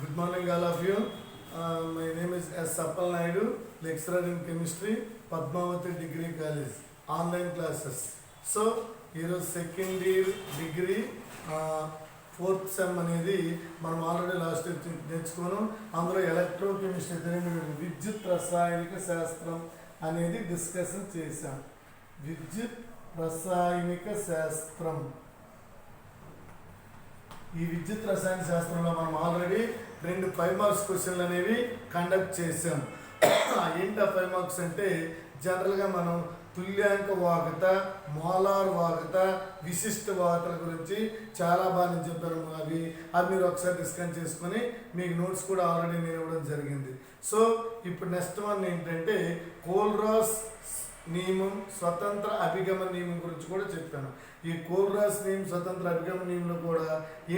Good morning, all of you. My name is S. Appal Naidu, lecturer in chemistry, Padmavati Degree College, online classes. So, here second year degree, fourth sem అనేది మనం already last నేర్చుకున్నాం. అందులో electrochemistry విద్యుత్ రసాయనిక శాస్త్రం అనేది discussion చేశాం. విద్యుత్ రసాయనిక శాస్త్రం, ఈ విద్యుత్ రసాయన శాస్త్రంలో మనం ఆల్రెడీ 2 5 మార్క్స్ క్వశ్చన్లు అనేవి కండక్ట్ చేసాం. ఏంటి ఆ 5 మార్క్స్ అంటే జనరల్గా మనం తుల్యాంక వాహకత, మోలార్ వాహకత, విశిష్ట వాహకతల గురించి చాలా బాగా నేను చెప్పాను. అవి మీరు ఒకసారి డిస్కస్ చేసుకొని మీకు నోట్స్ కూడా ఆల్రెడీ నేను ఇవ్వడం జరిగింది. సో ఇప్పుడు నెక్స్ట్ వన్ ఏంటంటే కోల్రాస్ నియమం, స్వతంత్ర అభిగమ నియమం గురించి కూడా చెప్పాను. ఈ కోల్రాస్ నియమం, స్వతంత్ర అభిగమ నియమంలో కూడా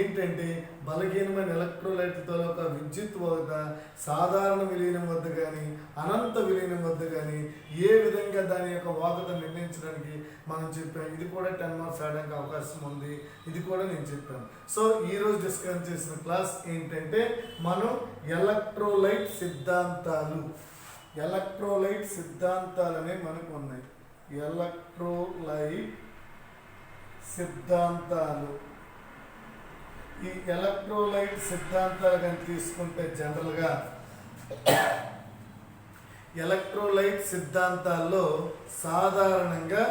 ఏంటంటే బలహీనమైన ఎలక్ట్రోలైట్లతో ఒక విద్యుత్ వద్ద సాధారణ విలీనం వద్ద కానీ అనంత విలీనం వద్ద కానీ ఏ విధంగా దాని యొక్క వాహకత నిర్ణయించడానికి మనం చెప్పాం. ఇది కూడా 10 మార్క్స్ ఆడడానికి అవకాశం ఉంది. ఇది కూడా నేను చెప్పాను. సో ఈరోజు డిస్కస్ చేసిన క్లాస్ ఏంటంటే మనం ఎలక్ట్రోలైట్ సిద్ధాంతాలు, ఎలక్ట్రోలైట్ సిద్ధాంతాలు అనేవి మనకు ఉన్నాయి. ఎలక్ట్రోలైట్ సిద్ధాంతాలు, ఈ ఎలక్ట్రోలైట్ సిద్ధాంతాలు కానీ తీసుకుంటే జనరల్గా ఎలక్ట్రోలైట్ సిద్ధాంతాల్లో సాధారణంగా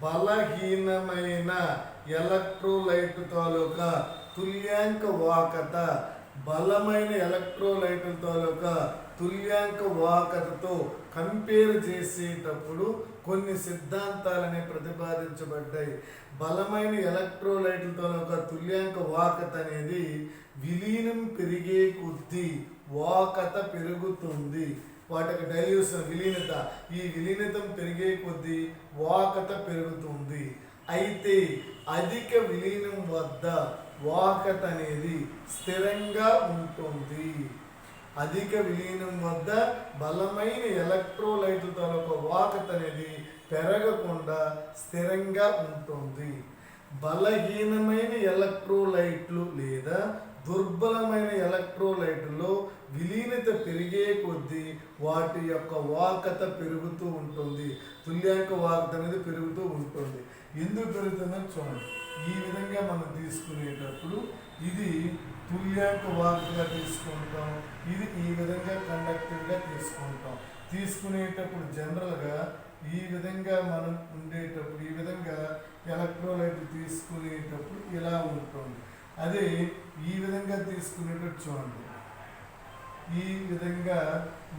బలహీనమైన ఎలక్ట్రోలైట్ తాలూకా తుల్యాంక వాహకత బలమైన ఎలక్ట్రోలైట్ తాలూకా తుల్యాంక వాహకతతో కంపేర్ చేసేటప్పుడు కొన్ని సిద్ధాంతాలనే ప్రతిపాదించబడ్డాయి. బలమైన ఎలక్ట్రోలైట్లతో ఒక తుల్యాంక వాహకత అనేది విలీనం పెరిగే కొద్దీ వాహకత పెరుగుతుంది. వాటికి డైల్యూషన్ విలీనత, ఈ విలీనతం పెరిగే కొద్దీ వాహకత పెరుగుతుంది. అయితే అధిక విలీనం వద్ద వాహకత అనేది స్థిరంగా ఉంటుంది. అధిక విలీనం వద్ద బలమైన ఎలక్ట్రోలైట్లతో ఒక వాహకత అనేది పెరగకుండా స్థిరంగా ఉంటుంది. బలహీనమైన ఎలక్ట్రోలైట్లు లేదా దుర్బలమైన ఎలక్ట్రోలైట్లో విలీనత పెరిగే కొద్దీ వాటి యొక్క వాహకత పెరుగుతూ ఉంటుంది. తుల్యాంక వాహకత అనేది పెరుగుతూ ఉంటుంది. ఎందుకు పెరుగుతుందని చూడండి. ఈ విధంగా మనం తీసుకునేటప్పుడు ఇది తుల్యాంక వాహకతగా తీసుకుంటాం, ఇది ఈ విధంగా కండక్టివ్గా తీసుకుంటాం. తీసుకునేటప్పుడు జనరల్గా ఈ విధంగా మనం ఉండేటప్పుడు, ఈ విధంగా ఎలక్ట్రోలైట్ తీసుకునేటప్పుడు ఇలా ఉంటుంది. అదే ఈ విధంగా తీసుకునేటప్పుడు చూడండి, ఈ విధంగా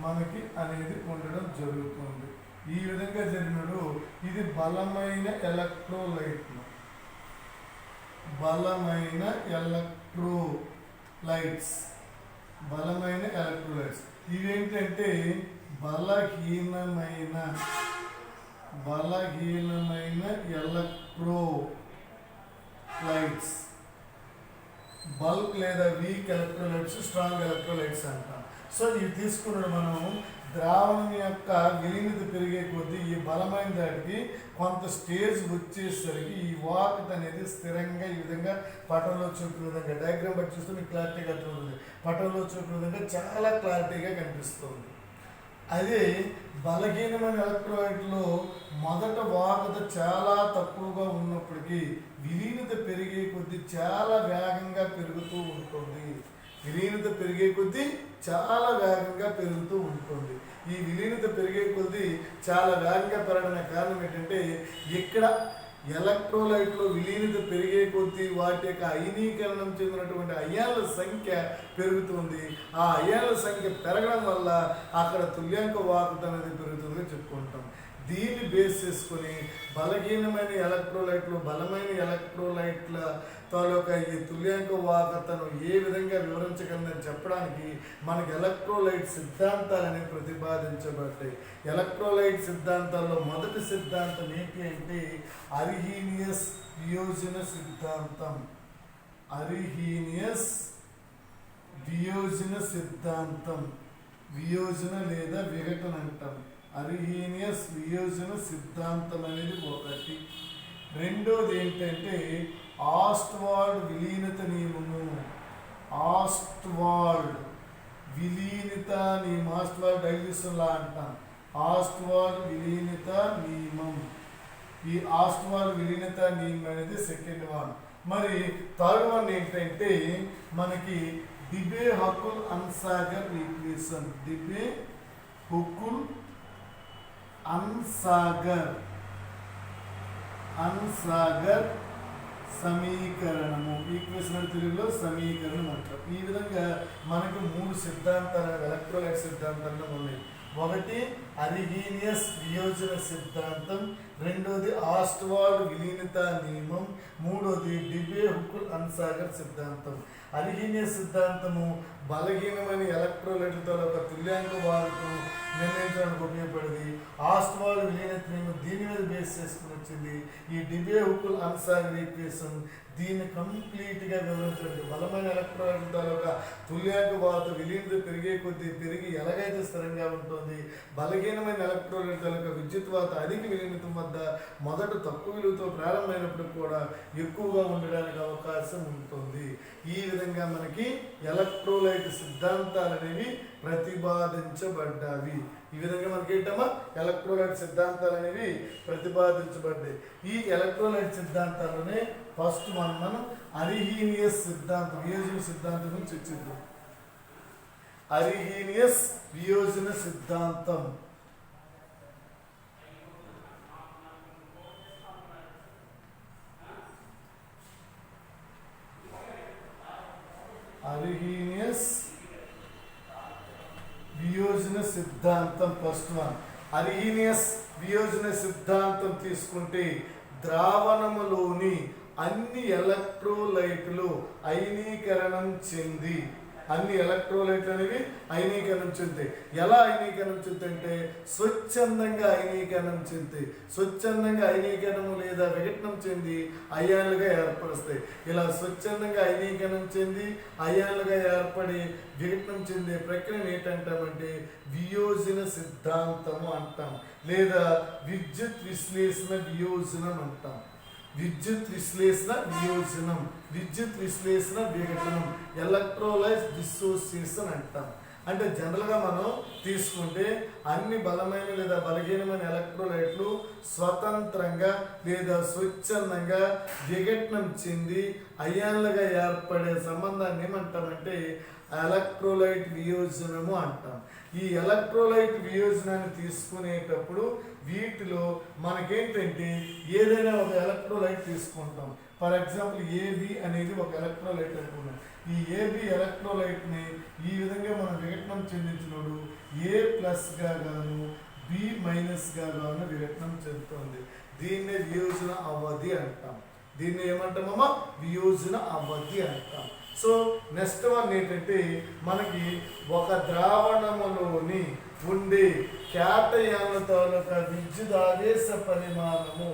మనకి అనేది ఉండడం జరుగుతుంది. ఈ విధంగా జరిగినప్పుడు ఇది బలమైన ఎలక్ట్రోలైట్లు, బలమైన ఎలక్ట్రోలైట్స్, బలమైన ఎలక్ట్రోలైట్స్. ఇవేంటంటే బలహీనమైన ఎలక్ట్రోలైట్స్, బల్క్ లేదా వీక్ ఎలక్ట్రోలైట్స్, స్ట్రాంగ్ ఎలక్ట్రోలైట్స్ అంటాం. సో ఇవి తీసుకున్న మనం ద్రావణం యొక్క విలీనత పెరిగే కొద్దీ ఈ బలమైన దాటికి కొంత స్టేజ్ వచ్చేసరికి ఈ వాహకత అనేది స్థిరంగా ఈ విధంగా పటంలో చూపిన విధంగా డయాగ్రామ్ బట్టి చూస్తే మీకు క్లారిటీగా అర్థమవుతుంది. పటంలో చూపిన విధంగా చాలా క్లారిటీగా కనిపిస్తుంది. అదే బలహీనమైన ఎలక్ట్రోలైట్లో మొదట వాహకత చాలా తక్కువగా ఉన్నప్పటికీ విలీనత పెరిగే కొద్దీ చాలా వేగంగా పెరుగుతూ ఉంటుంది. విలీనత పెరిగే కొద్దీ చాలా వేగంగా పెరుగుతూ ఉంటుంది. ఈ విలీనత పెరిగే కొద్దీ చాలా వేగంగా పెరగడానికి కారణం ఏంటంటే ఇక్కడ ఎలక్ట్రోలైట్లో విలీనత పెరిగే కొద్దీ వాటి యొక్క అయనీకరణం చెందినటువంటి అయాన్ల సంఖ్య పెరుగుతుంది. ఆ అయాన్ల సంఖ్య పెరగడం వల్ల అక్కడ తుల్యాంక వాహకత అనేది పెరుగుతుందని చెప్పుకుంటాం. దీన్ని బేస్ చేసుకుని బలహీనమైన ఎలక్ట్రోలైట్లు, బలమైన ఎలక్ట్రోలైట్ల తాలూకా ఈ తుల్యాంక వాహకతను ఏ విధంగా వివరించగలదని చెప్పడానికి మనకి ఎలక్ట్రోలైట్ సిద్ధాంతాలు అనేవి ప్రతిపాదించబడ్డాయి. ఎలక్ట్రోలైట్ సిద్ధాంతాల్లో మొదటి సిద్ధాంతం ఏంటి అంటే అర్హీనియస్ వియోజన సిద్ధాంతం. అర్హీనియస్ వియోజన సిద్ధాంతం, వియోజన లేదా విఘటన అంటాం. అర్హీనియస్ వియోజన సిద్ధాంతం అనేది ఒకటి. రెండోది ఏంటంటే ఆస్ట్వాల్డ్ విలీనత నియమము. ఆస్ట్వాల్డ్ విలీనిత నియమం, ఆస్ట్వాల్ డైల్యూషన్ లా అంటాం. ఆస్ట్వాల్ విలీనిత నియమం. ఈ ఆస్ట్వాల్ విలీనత నియమం అనేది సెకండ్ వన్. మరి థర్డ్ వన్ ఏంటంటే మనకి డిబే హక్కుల్ అన్సాగర్ ఈక్వేషన్. డిబే హక్కుల్ అన్సాగర్ సమీకరణము. ఈక్వేషన్ తెలుగులో సమీకరణం అంటారు. ఈ విధంగా మనకు 3 సిద్ధాంతాలు ఎలక్ట్రోలైట్ సిద్ధాంతాలు ఉన్నాయి. ఒకటి అరిహీనియస్ వియోజన సిద్ధాంతం, రెండోది ఆస్ట్వాల్డ్ విలీనత నియమం, మూడోది డిబే హుకుల్ అన్సాగర్ సిద్ధాంతం. అరిహీనియస్ సిద్ధాంతము బలహీనమైన ఎలక్ట్రోలైట్లతో ఒక తుల్యాంక వారుకు నిర్ణయించడానికి ఉపయోగపడింది. ఆస్ట్వాల్డ్ విలీనత నియమం దీని మీద బేస్ చేసుకుని వచ్చింది. ఈ డిబే హుకుల్ అన్సాగర్ ఈక్వేషన్ దీన్ని కంప్లీట్గా వివరించండి. బలమైన ఎలక్ట్రోలైట్లతో ఒక తుల్యాంక వారు విలీనత పెరిగే కొద్దీ పెరిగి ఎలాగైతే స్థిరంగా ఉంటుంది, బలహీనమైన ఎలక్ట్రోలైట్ల యొక్క విద్యుత్ వాత అధిక విలీనతం వద్ద మొదట తక్కువ విలువతో ప్రారంభమైనప్పుడు కూడా ఎక్కువగా ఉండడానికి అవకాశం ఉంటుంది. ఈ విధంగా మనకి ఎలక్ట్రోలైట్ సిద్ధాంతాలు అనేవి ప్రతిపాదించబడ్డాయి. ఈ విధంగా మనకి ఏంటమ్మా ఎలక్ట్రోలైట్ సిద్ధాంతాలు అనేవి ప్రతిపాదించబడ్డాయి. ఈ ఎలక్ట్రోలైట్ సిద్ధాంతాలనే ఫస్ట్ మనం అరిహీనియస్ సిద్ధాంతం, వియోజన సిద్ధాంతం గురించి చర్చిద్దాం. అరిహీనియస్ వియోజన సిద్ధాంతం. అరిహీనియస్ వియోజన సిద్ధాంతం ఫస్ట్ వన్. అరిహీనియస్ వియోజన సిద్ధాంతం తీసుకుంటే ద్రావణములోని అన్ని ఎలక్ట్రోలైట్లు అయనీకరణం చెంది, అన్ని ఎలక్ట్రోలైట్లు అనేవి అయనీకరణం చెందుతాయి. ఎలా అయనీకరణం చెందుతాయంటే స్వచ్ఛందంగా అయనీకరణం చెందుతాయి. స్వచ్ఛందంగా అయనీకరణం లేదా విఘటనం చెంది అయాన్లుగా ఏర్పరుస్తాయి. ఇలా స్వచ్ఛందంగా అయనీకరణం చెంది అయాన్లుగా ఏర్పడి విఘటనం చెందే ప్రక్రియను ఏంటంటామంటే వియోజన సిద్ధాంతము అంటాం, లేదా విద్యుత్ విశ్లేషణ వియోజనం అంటాం. విద్యుత్ విశ్లేషణ వియోజనం, విద్యుత్ విశ్లేషణ విఘటనం, ఎలక్ట్రోలైట్ డిసోసియేషన్ అంటాం. అంటే జనరల్గా మనం తీసుకుంటే అన్ని బలమైన లేదా బలహీనమైన ఎలక్ట్రోలైట్లు స్వతంత్రంగా లేదా స్వచ్ఛందంగా విఘటనం చెంది అయాన్లుగా ఏర్పడే సంబంధాన్ని ఏమంటామంటే ఎలక్ట్రోలైట్ వియోజనము అంటాం. ఈ ఎలక్ట్రోలైట్ వియోజనాన్ని తీసుకునేటప్పుడు వీటిలో మనకేంటంటే ఏదైనా ఒక ఎలక్ట్రోలైట్ తీసుకుంటాం. ఫర్ ఎగ్జాంపుల్ ఏబి అనేది ఒక ఎలక్ట్రోలైట్ అనుకున్నాం. ఈ ఏబి ఎలక్ట్రోలైట్ని ఈ విధంగా మనం విఘటనం చెందించినప్పుడు ఏ ప్లస్గా గాను బి మైనస్గా గాను విఘటనం చెందుతుంది. దీన్నే వియోజన అవధి అంటాం. దీన్ని ఏమంటామమ్మా వియోజన అవధి అంటాం. సో నెక్స్ట్ వన్ ఏంటంటే మనకి ఒక ద్రావణములోని ఉండే క్యాటయాన్ల తాలూకా విద్యుదావేశ పరిమాణము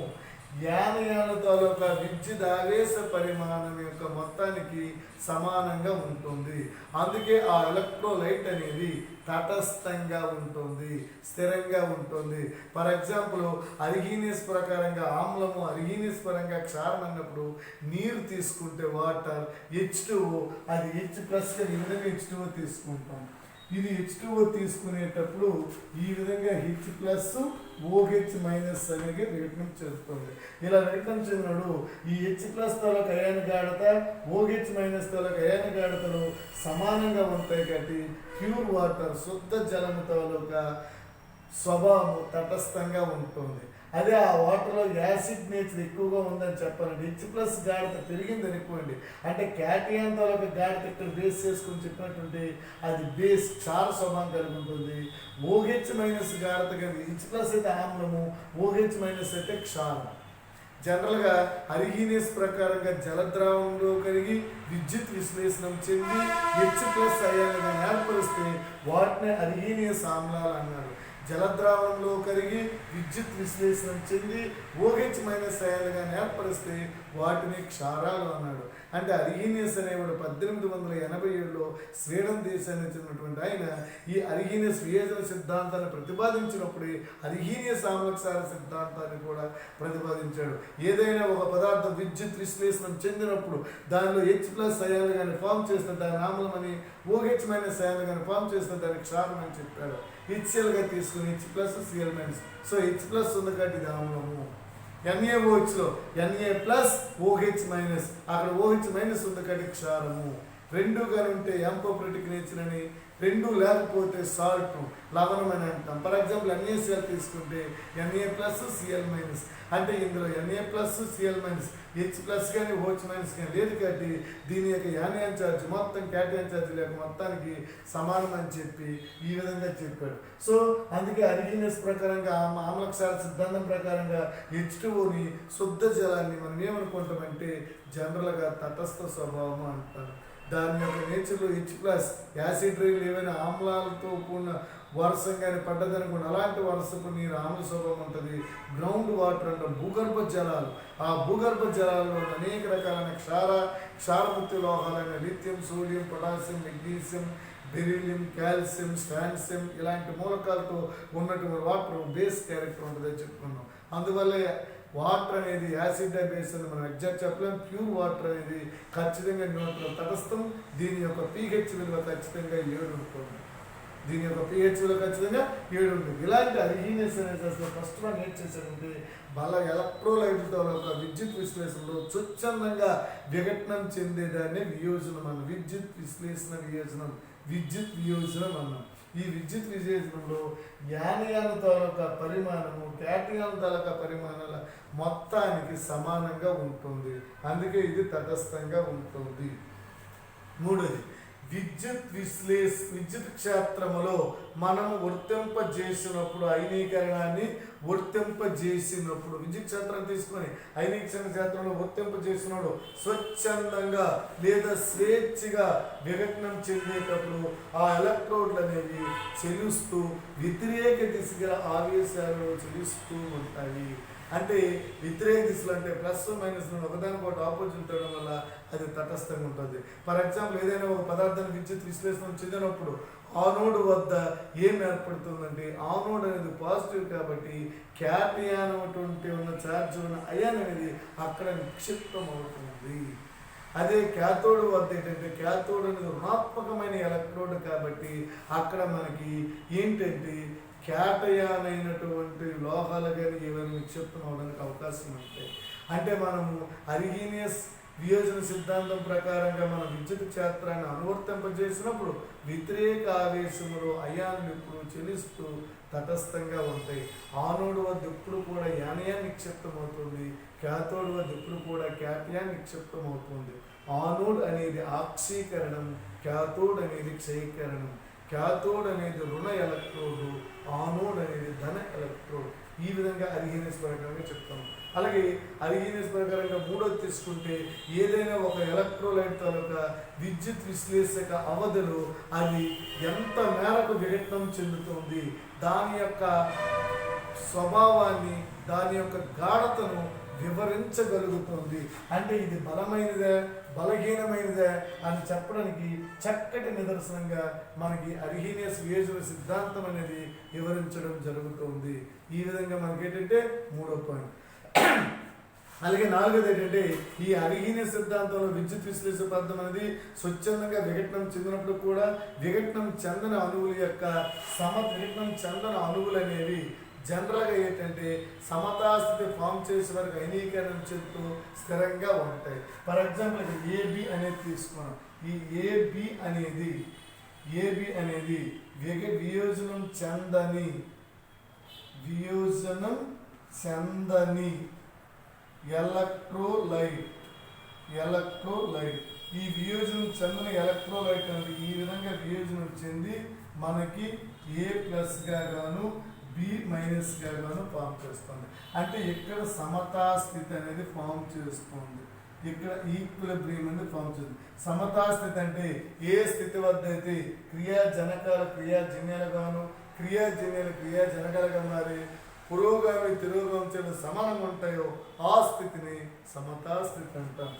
యానయాన తాలూకా విద్యుదావేశ పరిమాణం యొక్క మొత్తానికి సమానంగా ఉంటుంది. అందుకే ఆ ఎలక్ట్రోలైట్ అనేది తటస్థంగా ఉంటుంది, స్థిరంగా ఉంటుంది. ఫర్ ఎగ్జాంపుల్ అరిహీనియస్ ప్రకారంగా ఆమ్లము, అరిహీనియస్ పరంగా క్షారం అన్నప్పుడు నీరు తీసుకుంటే వాటర్ H2O, అది H+గా ఈ విధంగా H2O తీసుకుంటాం. ఇది H2O తీసుకునేటప్పుడు ఈ విధంగా H+OH- అనేది విఘటనం చెందుతుంది. ఇలా విఘటనం చెందినప్పుడు ఈ H+ తాలూకు అయాన గాఢత OH- తాలూకు అయాన గాఢతలు సమానంగా ఉంటాయి. కాబట్టి ప్యూర్ వాటర్, శుద్ధ జలము తాలూకా స్వభావం తటస్థంగా ఉంటుంది. అదే ఆ వాటర్లో యాసిడ్ నేచర్ ఎక్కువగా ఉందని చెప్పాలండి. H+ గాఢత పెరిగింది అనుకోండి, అంటే క్యాటియాన్ తాలూకా గాఢత ఇక్కడ బేస్ చేసుకుని చెప్పినటువంటి అది బేస్ క్షార స్వభావం కలిగి ఉంటుంది. OH- గాఢత కానీ H+ అయితే ఆమ్లము, OH- అయితే క్షారం. జనరల్గా అరిహీనియస్ ప్రకారంగా జలద్రావంలో కలిగి విద్యుత్ విశ్లేషణం చెంది H+ అయాలుగా ఏర్పరిస్తే వాటిని అరిహీనియస్ ఆమ్లాలు అన్నారు. జలద్రావణంలో కరిగి విద్యుత్ విశ్లేషణం చెంది OH- అయాలుగా ఏర్పరిస్తే వాటిని క్షారాలు అన్నాడు. అంటే అరిహీనియస్ అనేవాడు 1887లో స్వీడన్ దేశానికి చెందినటువంటి ఆయన ఈ అరిహీనియస్ వియోజన సిద్ధాంతాన్ని ప్రతిపాదించినప్పుడు అరిహీనియస్ ఆమ్లక్షార సిద్ధాంతాన్ని కూడా ప్రతిపాదించాడు. ఏదైనా ఒక పదార్థం విద్యుత్ విశ్లేషణ చెందినప్పుడు దానిలో H+ అయాన్లు కానీ ఫామ్ చేస్తే దాని ఆమ్లం అని, OH- అయాన్లు కానీ ఫామ్ చేస్తే దానికి క్షారం అని చెప్పాడు. HClగా తీసుకుని H+Cl-. సో H+ ఉంది కాబట్టి ఇది ఆమ్లము. NaOHలో Na+OH-, అక్కడ OH- ఉంది కాబట్టి క్షారము. రెండు కానీ ఉంటే ఎంపోప్రటిక్ నేచర్ అని, రెండు లేకపోతే సాల్ట్ లవణం అని అంటాం. ఫర్ ఎగ్జాంపుల్ NaCl తీసుకుంటే Na+Cl-, అంటే ఇందులో Na+Cl-, H+ కానీ OH- కానీ లేదు కాబట్టి దీని యొక్క యానియాన్ ఛార్జ్ మొత్తం క్యాటియాన్ ఛార్జ్ లేక మొత్తానికి సమానం అని చెప్పి ఈ విధంగా చెప్పాడు. సో అందుకే అరిహీనియస్ ప్రకారంగా ఆమ్లక్షార సిద్ధాంతం ప్రకారంగా H2Oని శుద్ధ జలాన్ని మనం ఏమనుకుంటామంటే జనరల్గా తటస్థ స్వభావం అంటారు. దాని యొక్క నేచర్లో H+, యాసిడ్ రైలు ఏవైనా ఆమ్లాలతో కూడిన వర్షం కానీ పడ్డదనుకోండి, అలాంటి వర్షపు నీరు ఆమ్ల స్వభావం ఉంటుంది. గ్రౌండ్ వాటర్ అంటే భూగర్భ జలాలు, ఆ భూగర్భ జలాల్లో అనేక రకాలైన క్షారముక్తి లోహాలైన lithium, sodium, potassium, magnesium, beryllium, calcium, strontium ఇలాంటి మూలకాలతో ఉన్నటువంటి వాటర్ బేస్ క్యారెక్టర్ ఉంటుందని చెప్పుకున్నాం. అందువల్లే వాటర్ అనేది యాసిడ్ బేస్ అని మనం ఎగ్జాక్ట్ చెప్పలేం. ప్యూర్ వాటర్ అనేది ఖచ్చితంగా న్యూట్రల్ తటస్థం. దీని యొక్క pH విలువ ఖచ్చితంగా 7 ఉంటుంది. దీని యొక్క pH విలువ ఖచ్చితంగా 7 ఉంటుంది. ఇలాంటి అరిహీనియస్ అనేది అసలు ఫస్ట్ వన్ ఏం చేశారంటే ఎలక్ట్రోలైట్లతో ఒక విద్యుత్ విశ్లేషణలో స్వచ్ఛందంగా విఘటనం చెందేదాన్ని వియోజనం అన్నాం. విద్యుత్ వియోజనం అన్నాం. ఈ విద్యుత్ విశ్లేషణలో యానియాల తాలూకా పరిమాణము క్యాటియాన్ తాలూకా పరిమాణాల మొత్తానికి సమానంగా ఉంటుంది. అందుకే ఇది తటస్థంగా ఉంటుంది. మూడోది విద్యుత్ క్షేత్రములో మనము వర్తింపజేసినప్పుడు అయనీకరణాన్ని వర్తింపజేసినప్పుడు విద్యుత్ క్షేత్రం తీసుకొని అయనీకరణ క్షేత్రంలో వర్తింపజేసినప్పుడు స్వచ్ఛందంగా లేదా స్వేచ్ఛగా విఘటనం చెందేటప్పుడు ఆ ఎలక్ట్రోడ్లు అనేవి చెలుస్తూ వ్యతిరేక దిశగా ఆవేశాలు చెలుస్తూ ఉంటాయి. అంటే వ్యతిరేక దిశలు అంటే +-, ఒకదానికొకటి ఆపోజిట్ ఉండడం వల్ల అది తటస్థంగా ఉంటుంది. ఫర్ ఎగ్జాంపుల్ ఏదైనా ఒక పదార్థాన్ని విద్యుత్ విశ్లేషణ చెందినప్పుడు ఆనోడ్ వద్ద ఏం ఏర్పడుతుందంటే ఆనోడ్ అనేది పాజిటివ్ కాబట్టి క్యాటియాన్ అటువంటి ఉన్న ఛార్జ్ ఉన్న అయాన్ అనేది అక్కడ నిక్షిప్తం అవుతుంది. అదే క్యాథోడ్ వద్ద ఏంటంటే క్యాథోడ్ అనేది రుణాత్మకమైన ఎలక్ట్రోడ్ కాబట్టి అక్కడ మనకి ఏంటంటే క్యాటయాన్ అయినటువంటి లోహాలు కానీ ఏమైనా నిక్షిప్తం అవడానికి అవకాశం ఉంటాయి. అంటే మనము అరిహీనియస్ వియోజన సిద్ధాంతం ప్రకారంగా మనం విద్యుత్ క్షేత్రాన్ని అనువర్తింపజేసినప్పుడు వ్యతిరేక ఆవేశములో అయాన్లు ఎప్పుడు చెలిస్తూ తటస్థంగా ఉంటాయి. ఆనోడ్ వద్ద ఎప్పుడు కూడా యానియాన్ నిక్షిప్తం అవుతుంది, క్యాథోడ్ వద్ద ఎప్పుడు కూడా క్యాటియాన్ నిక్షిప్తం అవుతుంది. ఆనోడ్ అనేది ఆక్సీకరణం, క్యాథోడ్ అనేది క్షయీకరణం. క్యాథోడ్ అనేది రుణ ఎలక్ట్రోడ్, ఆనోడ్ అనేది ధన ఎలక్ట్రోడ్. ఈ విధంగా అరిహీనియస్ ప్రకారంగా చెప్తాము. అలాగే అరిహీనియస్ ప్రకారంగా మూడోది తీసుకుంటే ఏదైనా ఒక ఎలక్ట్రోలైట్ తాలూకా విద్యుత్ విశ్లేషక అవధిలో అది ఎంత మేరకు విఘటనం చెందుతుంది, దాని యొక్క స్వభావాన్ని, దాని యొక్క గాఢతను వివరించగలుగుతుంది. అంటే ఇది బలమైనదే బలహీనమైనదే అని చెప్పడానికి చక్కటి నిదర్శనంగా మనకి అరిహీనియస్ వియోజన సిద్ధాంతం అనేది వివరించడం జరుగుతుంది. ఈ విధంగా మనకి ఏంటంటే మూడో పాయింట్. అలాగే నాలుగోది ఏంటంటే ఈ అరిహీనియస్ సిద్ధాంతంలో విద్యుత్ విశ్లేషణ పద్ధతి అనేది స్వచ్ఛందంగా విఘటనం చెందినప్పుడు కూడా విఘటనం చెందని అణువులు అనేవి జనరల్గా ఏంటంటే సమతాస్థితి ఫామ్ చేసే వరకు అయనీకరణ చెందుతూ స్థిరంగా ఉంటాయి. ఫర్ ఎగ్జాంపుల్ ఇక్కడ AB అనేది తీసుకున్నాం. ఈ AB అనేది వియోజనం చెందని ఎలక్ట్రోలైట్. ఈ వియోజనం చెందని ఎలక్ట్రోలైట్ అనేది ఈ విధంగా వియోజనం చెంది మనకి A+గా గాను B- గాను ఫామ్ చేస్తుంది. అంటే ఇక్కడ సమతాస్థితి అనేది ఫామ్ చేస్తుంది, ఇక్కడ ఈక్విలిబ్రియం అనేది ఫామ్ చేస్తుంది. సమతాస్థితి అంటే ఏ స్థితి వద్ద అయితే క్రియాజనకాలు క్రియాజన్యాలుగాను క్రియాజన్యాలు క్రియాజనకాలుగా మారి పురోగామి తిరోగమించిన సమానంగా ఉంటాయో ఆ స్థితిని సమతా స్థితి అంటాం.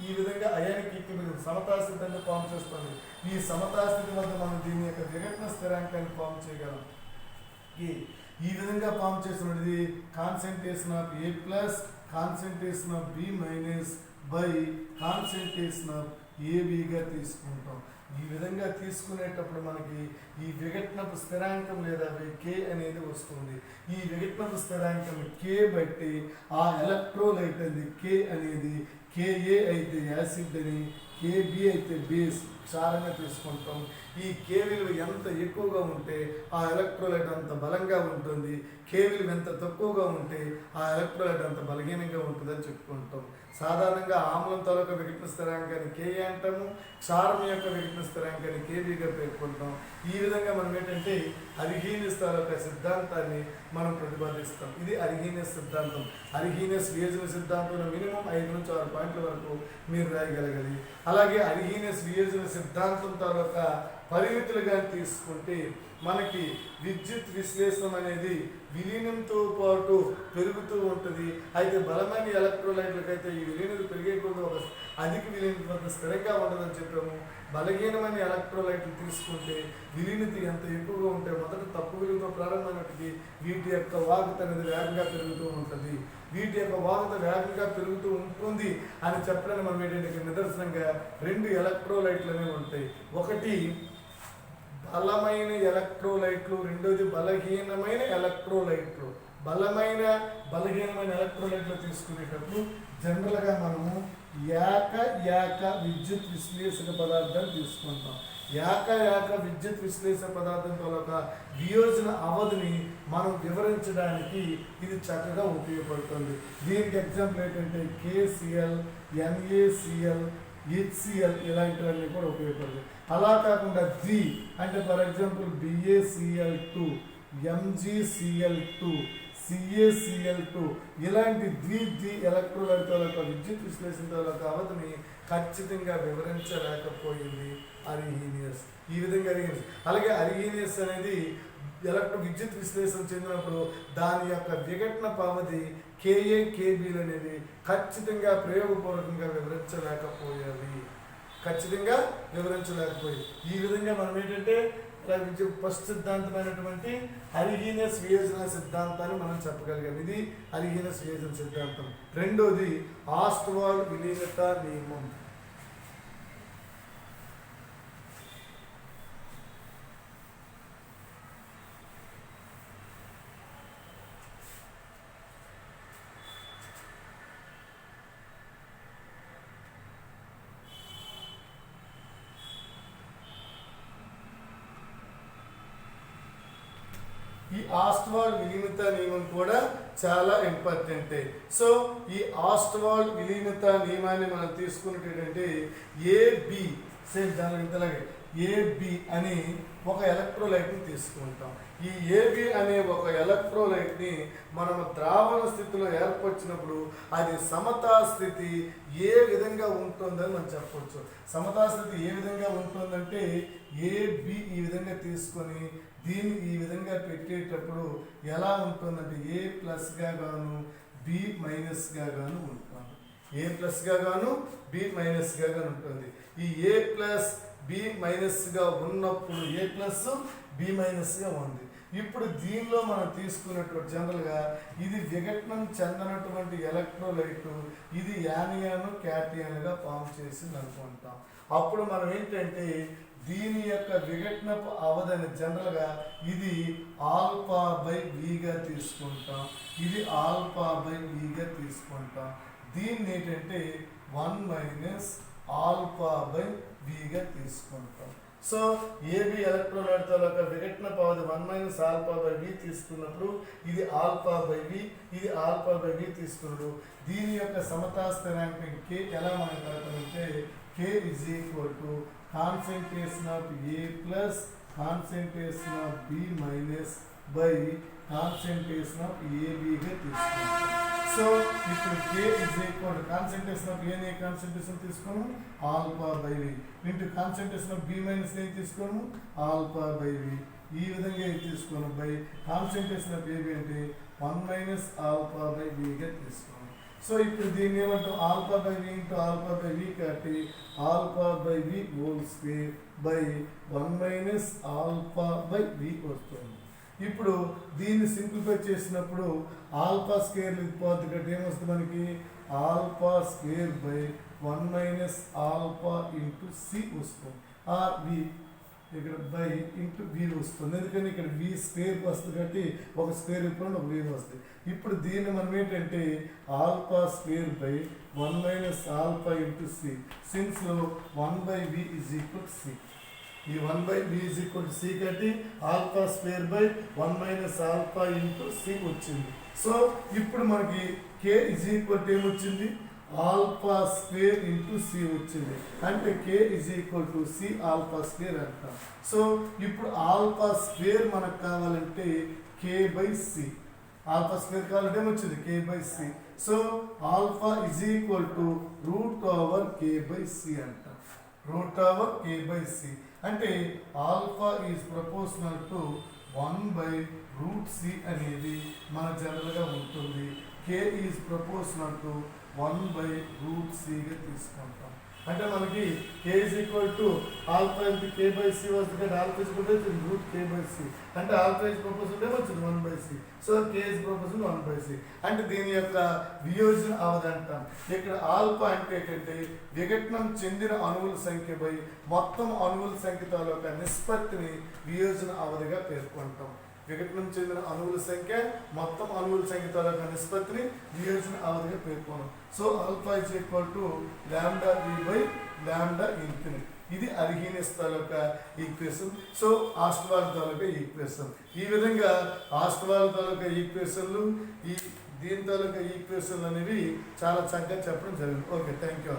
ఈ విధంగా అయానిక్ ఈక్విలిబ్రియం సమతా స్థితిని ఫామ్ చేస్తుంది. ఈ సమతా స్థితి వద్ద మనం దీని యొక్క విఘటన స్థిరాంకాన్ని ఫామ్ చేయగలం. ఈ విధంగా ఫామ్ చేసినది concentration of A plus concentration of B minus by concentration of ABగా తీసుకుంటాం. ఈ విధంగా తీసుకునేటప్పుడు మనకి ఈ విఘటనపు స్థిరాంకం లేదా K అనేది వస్తుంది. ఈ విఘటనపు స్థిరాంకం K బట్టి ఆ ఎలక్ట్రోలైట్ అనేది K అనేది Ka అయితే యాసిడ్ అని, Kb అయితే బేస్ క్షారంగా తీసుకుంటాం. ఈ K విలువ ఎంత ఎక్కువగా ఉంటే ఆ ఎలక్ట్రోలైట్ అంత బలంగా ఉంటుంది, K విలువ ఎంత తక్కువగా ఉంటే ఆ ఎలక్ట్రోలైట్ అంత బలహీనంగా ఉంటుందని చెప్పుకుంటాం. సాధారణంగా ఆమ్లం తాలూకా విఘటన స్థిరాంకాన్ని Ka అంటాము, క్షారం యొక్క విఘటన స్థిరాంకాన్ని Kbగా పేర్కొంటాం. ఈ విధంగా మనం ఏంటంటే అరిహీనియస్ తాలూకా సిద్ధాంతాన్ని మనం ప్రతిపాదిస్తాం. ఇది అరిహీనియస్ సిద్ధాంతం. అరిహీనియస్ వియోజన సిద్ధాంతంలో మినిమం 5 నుంచి 6 పాయింట్ల వరకు మీరు రాయగలగాలి. అలాగే అరిహీనియస్ వియోజన సిద్ధాంతం తాలూకా పరిమితులుగా తీసుకుంటే మనకి విద్యుత్ విశ్లేషణ అనేది విలీనంతో పాటు పెరుగుతూ ఉంటుంది. అయితే బలమైన ఎలక్ట్రోలైట్లకు అయితే ఈ విలీనత పెరిగే కొద్ది ఒక అధిక విలీనత వద్ద స్థిరంగా ఉండదని చెప్పాము. బలహీనమైన ఎలక్ట్రోలైట్లు తీసుకుంటే విలీనత ఎంత ఎక్కువగా ఉంటే మొదట తక్కువ విలువతో ప్రారంభమైనప్పటికీ వీటి యొక్క వాహకత అనేది వేగంగా పెరుగుతూ ఉంటుంది. వీటి యొక్క వాహకత వేగంగా పెరుగుతూ ఉంటుంది అని చెప్పడానికి మనం ఏంటంటే నిదర్శనంగా 2 ఎలక్ట్రోలైట్లు అనేవి ఉంటాయి. ఒకటి బలమైన ఎలక్ట్రోలైట్లు, రెండోది బలహీనమైన ఎలక్ట్రోలైట్లు. బలహీనమైన ఎలక్ట్రోలైట్లు తీసుకునేటప్పుడు జనరల్గా మనము ఏక విద్యుత్ విశ్లేషక పదార్థాన్ని తీసుకుంటాం. ఏక విద్యుత్ విశ్లేషక పదార్థంతో ఒక వియోజన అవధిని మనం వివరించడానికి ఇది చక్కగా ఉపయోగపడుతుంది. దీనికి ఎగ్జాంపుల్ ఏంటంటే KCl, NaCl, HCl ఇలాంటివన్నీ కూడా ఉపయోగపడుతుంది. అలా కాకుండా G అంటే for example BaCl2, MgCl2, CaCl2 ఇలాంటి ద్వి ఎలక్ట్రోలైట్ల యొక్క విద్యుత్ విశ్లేషణ అవధిని ఖచ్చితంగా వివరించలేకపోయింది అరిహీనియస్. ఈ విధంగా అరిహీనియస్. అలాగే అరిహీనియస్ అనేది విద్యుత్ విశ్లేషణ చెందినప్పుడు దాని యొక్క విఘటన అవధి Ka, Kbలు అనేవి ఖచ్చితంగా ప్రయోగపూర్వకంగా వివరించలేకపోయాయి. ఈ విధంగా మనం ఏంటంటే ఫస్ట్ సిద్ధాంతమైనటువంటి అరిహీనియస్ వియోజన సిద్ధాంతాన్ని మనం చెప్పగలిగాం. ఇది అరిహీనియస్ వియోజన సిద్ధాంతం. రెండోది ఆస్ట్వాల్డ్ విలీనత నియమం. ఈ ఆస్ట్వాల్డ్ విలీనత నియమం కూడా చాలా ఇంపార్టెంటే. సో ఈ ఆస్ట్వాల్డ్ విలీనత నియమాన్ని మనం తీసుకున్నట్టు AB సేమ్ దాని ఇంతలాగే AB అని ఒక ఎలక్ట్రోలైట్ని తీసుకుంటాం. ఈ AB అనే ఒక ఎలక్ట్రోలైట్ని మనం ద్రావణ స్థితిలో ఏర్పరిచినప్పుడు అది సమతా స్థితి ఏ విధంగా ఉంటుందని మనం చెప్పవచ్చు. సమతా స్థితి ఏ విధంగా ఉంటుందంటే AB ఈ విధంగా తీసుకొని దీన్ని ఈ విధంగా పెట్టేటప్పుడు ఎలా ఉంటుందంటే A+గా గాను B- గాను ఉంటుంది. A+గా గాను B- గాను ఉంటుంది. ఈ A+B- ఉన్నప్పుడు A+B- ఉంది. ఇప్పుడు దీనిలో మనం తీసుకున్నటువంటి జనరల్గా ఇది విఘటనం చెందనటువంటి ఎలక్ట్రోలైట్, ఇది యానియాను క్యాటియాన్గా ఫామ్ చేసింది అనుకుంటాం. అప్పుడు మనం ఏంటంటే దీని యొక్క విఘటనపు అవధిని జనరల్గా ఇది α/Vగా తీసుకుంటాం, ఇది α/Vగా తీసుకుంటాం. దీన్ని ఏంటంటే 1 - α/Vగా తీసుకుంటాం. సో AB ఎలక్ట్రోలైట్ యొక్క విఘటనపు అవధి 1 - α/V తీసుకున్నప్పుడు ఇది α/V, ఇది α/V తీసుకున్నప్పుడు దీని యొక్క సమతా స్థిరాంకం K ఎలా మనం కనుగొనంటే K = concentration of A plus concentration of B- by concentration of ABగా తీసుకుంటాం. సో ఇప్పుడు K concentration of A concentration తీసుకోము α/V into concentration of B- తీసుకోము α/V ఈ విధంగా ఇది తీసుకోను బై కాన్సన్ట్రేషన్ ఆఫ్ ఏబి అంటే 1 మైనస్ ఆల్ఫా బై విగా తీసుకోను. సో ఇప్పుడు దీన్ని ఏమంటాం alpha by V into alpha by V కాబట్టి alpha by V whole square by 1 minus alpha by V వస్తుంది. ఇప్పుడు దీన్ని సింప్లిఫై చేసినప్పుడు ఆల్ఫా స్క్వేర్ పోతుంది కాబట్టి ఏమొస్తుంది మనకి alpha square by 1 minus alpha into C వస్తుంది. ఆర్ వి ఇక్కడ బై ఇంటూ వి వస్తుంది, ఎందుకంటే ఇక్కడ వి స్క్వేర్ వస్తుంది కాబట్టి ఒక స్క్వేర్ ఇప్పుడు ఒక వి వస్తుంది. ఇప్పుడు దీన్ని మనం ఏంటంటే alpha square by 1 minus alpha into C, సిన్స్లో 1 by V is equal C. ఈ 1 by V is equal C కాబట్టి alpha square by 1 minus alpha into C వచ్చింది. సో ఇప్పుడు మనకి కే ఈజ్ ఈక్వల్ ఏమొచ్చింది ఆల్ఫా స్క్వేర్ ఇంటూ సి వచ్చింది, అంటే K is equal to C alpha square అంటాం. So ఇప్పుడు ఆల్ఫా స్క్వేర్ మనకు కావాలంటే K by C, alpha square కావాలంటే ఏమొచ్చింది కే by C. So alpha is equal to root over K by C అంటాం, root over K by C. అంటే alpha is proportional to 1 by root C అనేది మన జనరల్గా ఉంటుంది. K is proportional to 1 by root సిగా తీసుకుంటాం. అంటే మనకి K is equal to alpha into K by C వస్తుంది కదా, alpha is equal to root K by C, అంటే ఆల్ఫా ఈజ్ ప్రపోర్షనల్ ఏమొచ్చింది 1 by C. So K is proportional 1 by C, అంటే దీని యొక్క వియోజన అవదంటాం. ఇక్కడ ఆల్ఫా అంటే ఏంటంటే విఘటనం చెందిన అణువుల సంఖ్య బై మొత్తం అణువుల సంఖ్య తాలూకా నిష్పత్తిని వియోజన అవధిగా పేర్కొంటాం. విఘటనం చెందిన అణువుల సంఖ్య మొత్తం అణువుల సంఖ్య తాలూకా నిష్పత్తిని వియోజన అవధిగా పేర్కొన్నాం. So alpha is equal to lambda V by lambda infinity. ఇది అర్హీనియస్ తాలూకా ఈక్వేషన్. సో ఆస్ట్వాల్ తాలూకా ఈక్వేషన్. ఈ విధంగా ఆస్ట్వాల్ తాలూకా ఈక్వేషన్లు దీని తాలూకా ఈక్వేషన్లు అనేవి చాలా చక్కగా చెప్పడం జరిగింది. Okay, thank you.